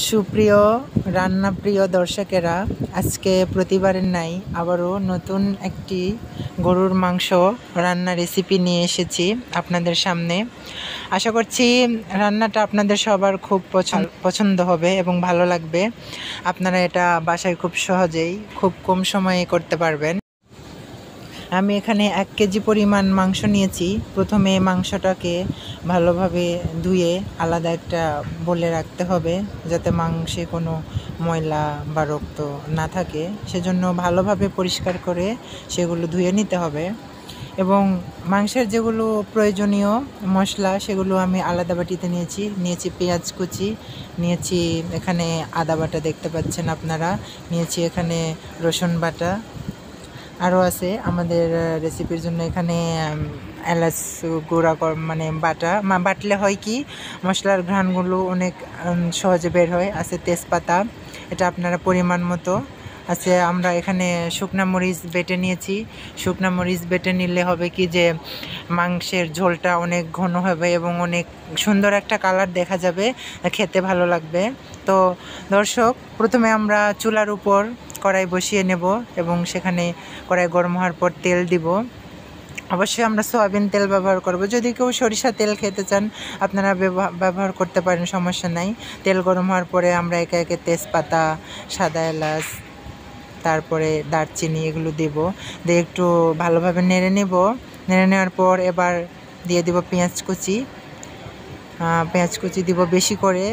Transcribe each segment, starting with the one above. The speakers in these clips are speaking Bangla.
সুপ্রিয় রান্নাপ্রিয় দর্শকেরা, আজকে প্রতিবারের নাই আবারও নতুন একটি গরুর মাংস রান্না রেসিপি নিয়ে এসেছি আপনাদের সামনে। আশা করছি রান্নাটা আপনাদের সবার খুব পছন্দ হবে এবং ভালো লাগবে। আপনারা এটা বাসায় খুব সহজেই খুব কম সময়ে করতে পারবেন। আমি এখানে 1 কেজি পরিমাণ মাংস নিয়েছি। প্রথমে মাংসটাকে ভালোভাবে ধুয়ে আলাদা একটা বলে রাখতে হবে, যাতে মাংসে কোনো ময়লা বা রক্ত না থাকে। সেজন্য ভালোভাবে পরিষ্কার করে সেগুলো ধুয়ে নিতে হবে। এবং মাংসের যেগুলো প্রয়োজনীয় মশলা সেগুলো আমি আলাদা বাটিতে নিয়েছি পেঁয়াজ কুচি, নিয়েছি এখানে আদা বাটা দেখতে পাচ্ছেন আপনারা, নিয়েছি এখানে রসুন বাটা, আরও আছে আমাদের রেসিপির জন্য এখানে এলাচ গুঁড়া মানে বাটলে হয় কি মশলার ঘ্রাণগুলো অনেক সহজে বের হয়। আছে তেজপাতা, এটা আপনারা পরিমাণ মতো আছে। আমরা এখানে শুকনা মরিচ বেটে নিয়েছি। শুকনা মরিচ বেটে নিলে হবে কি যে মাংসের ঝোলটা অনেক ঘন হবে এবং অনেক সুন্দর একটা কালার দেখা যাবে, খেতে ভালো লাগবে। তো দর্শক, প্রথমে আমরা চুলার উপর কড়াই বসিয়ে নেব এবং সেখানে কড়াই গরম হওয়ার পর তেল দিব। অবশ্যই আমরা সয়াবিন তেল ব্যবহার করব। যদি কেউ সরিষা তেল খেতে চান আপনারা ব্যবহার করতে পারেন, সমস্যা নাই। তেল গরম হওয়ার পরে আমরা একে একে তেজপাতা, সাদা এলাচ, তারপরে দারচিনি এগুলো দেব, দিয়ে একটু ভালোভাবে নেড়ে নেব। নেড়ে নেওয়ার পর এবার দিয়ে দেব পেঁয়াজ কুচি দিব বেশি করে।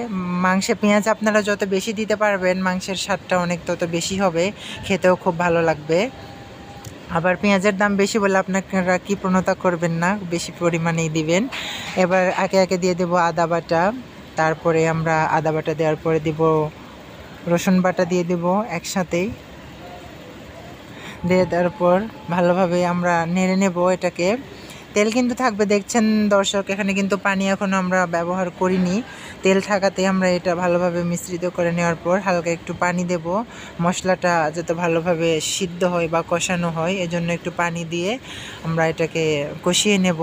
মাংসে পেঁয়াজ আপনারা যত বেশি দিতে পারবেন মাংসের স্বাদটা অনেক তত বেশি হবে, খেতেও খুব ভালো লাগবে। আবার পেঁয়াজের দাম বেশি বলে আপনারা কি প্রণতা করবেন না, বেশি পরিমাণেই দিবেন। এবার একে একে দিয়ে দেব আদা বাটা, তারপরে আমরা আদা বাটা দেওয়ার পরে দিব রসুন বাটা দিয়ে দেব একসাথেই। দিয়ে দেওয়ার পর ভালোভাবে আমরা নেড়ে নেব এটাকে। তেল কিন্তু থাকবে, দেখছেন দর্শক, এখানে কিন্তু পানি এখনও আমরা ব্যবহার করিনি। তেল থাকাতে আমরা এটা ভালোভাবে মিশ্রিত করে নেওয়ার পর হালকা একটু পানি দেব, মশলাটা যাতে ভালোভাবে সিদ্ধ হয় বা কষানো হয়, এজন্য একটু পানি দিয়ে আমরা এটাকে কষিয়ে নেব,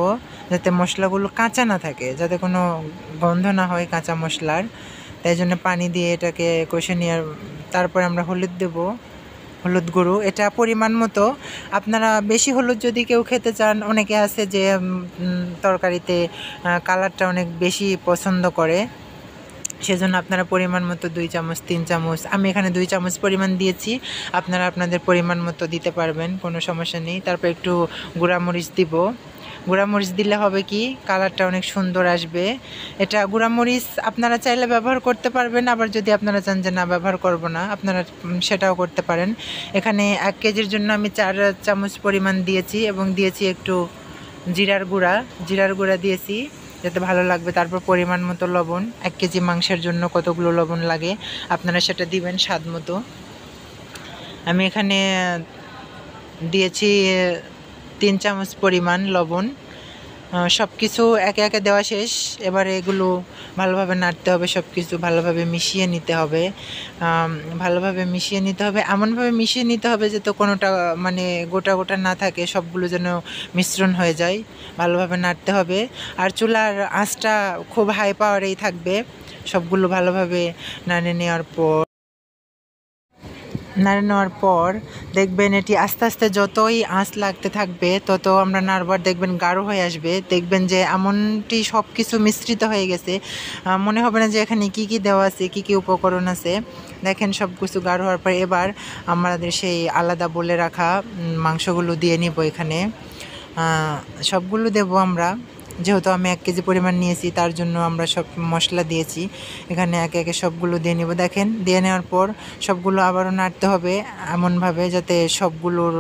যাতে মশলাগুলো কাঁচা না থাকে, যাতে কোনো গন্ধ না হয় কাঁচা মশলার। তাই জন্য পানি দিয়ে এটাকে কষে নেওয়ার তারপর আমরা হলুদ দেব, হলুদ গুঁড়ো, এটা পরিমাণ মতো। আপনারা বেশি হলুদ যদি কেউ খেতে চান, অনেকে আছে যে তরকারিতে কালারটা অনেক বেশি পছন্দ করে, সেজন্য আপনারা পরিমাণ মতো 2 চামচ 3 চামচ, আমি এখানে 2 চামচ পরিমাণ দিয়েছি। আপনারা আপনাদের পরিমাণ মতো দিতে পারবেন, কোনো সমস্যা নেই। তারপর একটু গুঁড়ামরিচ দিব। গুঁড়ামরিচ দিলে হবে কি কালারটা অনেক সুন্দর আসবে। এটা গুঁড়ামরিচ আপনারা চাইলে ব্যবহার করতে পারবেন, আবার যদি আপনারা চান যে না ব্যবহার করব না, আপনারা সেটাও করতে পারেন। এখানে 1 কেজির জন্য আমি 4 চামচ পরিমাণ দিয়েছি এবং দিয়েছি একটু জিরার গুঁড়া দিয়েছি, যাতে ভালো লাগবে। তারপর পরিমাণ মতো লবণ, 1 কেজি মাংসের জন্য কতগুলো লবণ লাগে আপনারা সেটা দিবেন স্বাদ মতো। আমি এখানে দিয়েছি 3 চামচ পরিমাণ লবণ। সব কিছু একে একে দেওয়া শেষ। এবারে এগুলো ভালোভাবে নাড়তে হবে, সব কিছু ভালোভাবে মিশিয়ে নিতে হবে। এমনভাবে মিশিয়ে নিতে হবে যাতে কোনোটা মানে গোটা গোটা না থাকে, সবগুলো যেন মিশ্রণ হয়ে যায়। ভালোভাবে নাড়তে হবে, আর চুলার আঁচটা খুব হাই পাওয়ারেই থাকবে। সবগুলো ভালোভাবে নাড়ে নেওয়ার পর দেখবেন এটি আস্তে আস্তে যতই আঁচ লাগতে থাকবে তত আমরা নাড়বার দেখবেন গাঢ় হয়ে আসবে। দেখবেন যে এমনটি সব কিছু মিশ্রিত হয়ে গেছে, মনে হবে না যে এখানে কি কি দেওয়া আছে, কি কি উপকরণ আছে। দেখেন সব কিছু গাঢ় হওয়ার পর এবার আমাদের সেই আলাদা বলে রাখা মাংসগুলো দিয়ে নিব। এখানে সবগুলো দেব আমরা, যেহেতু আমি 1 কেজি পরিমাণ নিয়েছি তার জন্য আমরা সব মশলা দিয়েছি। এখানে একে একে সবগুলো দিয়ে নেব। দেখেন দিয়ে নেওয়ার পর সবগুলো আবারও নাড়তে হবে এমনভাবে যাতে সবগুলোর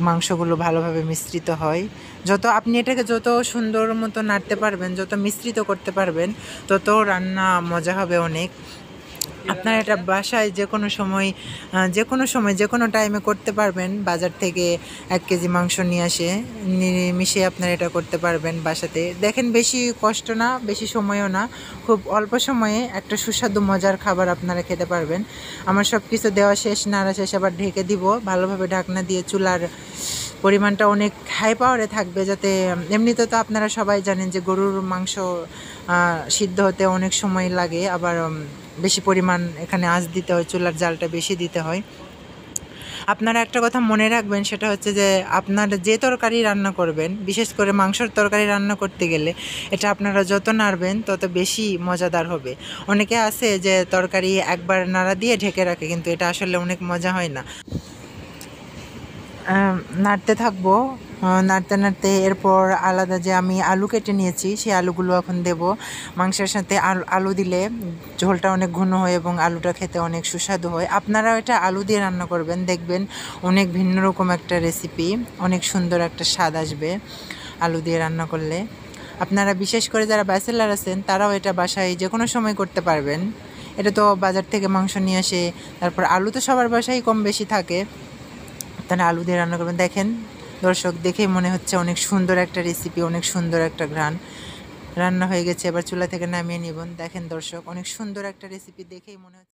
মাংসগুলো ভালোভাবে মিশ্রিত হয়। আপনি এটাকে যত সুন্দর মতো নাড়তে পারবেন, যত মিশ্রিত করতে পারবেন, তত রান্না মজা হবে অনেক। আপনারা এটা বাসায় যে কোনো টাইমে করতে পারবেন। বাজার থেকে 1 কেজি মাংস নিয়ে মিশিয়ে আপনারা এটা করতে পারবেন বাসাতে। দেখেন বেশি কষ্ট না, বেশি সময়ও না, খুব অল্প সময়ে একটা সুস্বাদু মজার খাবার আপনারা খেতে পারবেন। আমার সব কিছু দেওয়া শেষ, নাড়া শেষ, আবার ঢেকে দিব ভালোভাবে ঢাকনা দিয়ে। চুলার পরিমাণটা অনেক হাই পাওয়ারে থাকবে, যাতে এমনিতে তো আপনারা সবাই জানেন যে গরুর মাংস সিদ্ধ হতে অনেক সময় লাগে, আবার বেশি পরিমাণ এখানে আঁচ দিতে হয়, চুলার জালটা বেশি দিতে হয়। আপনারা একটা কথা মনে রাখবেন, সেটা হচ্ছে যে আপনারা যে তরকারি রান্না করবেন, বিশেষ করে মাংসর তরকারি রান্না করতে গেলে এটা আপনারা যত নাড়বেন তত বেশি মজাদার হবে। অনেকে আছে যে তরকারি একবার নাড়া দিয়ে ঢেকে রাখে, কিন্তু এটা আসলে অনেক মজা হয় না। নাড়তে থাকবো, নাড়তে নাড়তে এরপর আলাদা যে আমি আলু কেটে নিয়েছি সেই আলুগুলো এখন দেব। মাংসের সাথে আলু দিলে ঝোলটা অনেক ঘন হয় এবং আলুটা খেতে অনেক সুস্বাদু হয়। আপনারাও এটা আলু দিয়ে রান্না করবেন, দেখবেন অনেক ভিন্ন রকম একটা রেসিপি, অনেক সুন্দর একটা স্বাদ আসবে আলু দিয়ে রান্না করলে। আপনারা বিশেষ করে যারা ব্যাচেলার আছেন তারাও এটা বাসায় যে কোনো সময় করতে পারবেন। এটা তো বাজার থেকে মাংস নিয়ে আসে, তারপর আলু তো সবার বাসায় কম বেশি থাকে, তাহলে আলু দিয়ে রান্না করবেন। দেখেন দর্শক, দেখেই মনে হচ্ছে অনেক সুন্দর একটা রেসিপি, অনেক সুন্দর একটা ঘ্রাণ। রান্না হয়ে গেছে, এবার চুলা থেকে নামিয়ে নিব। দেখেন দর্শক, অনেক সুন্দর একটা রেসিপি, দেখেই মনে হচ্ছে।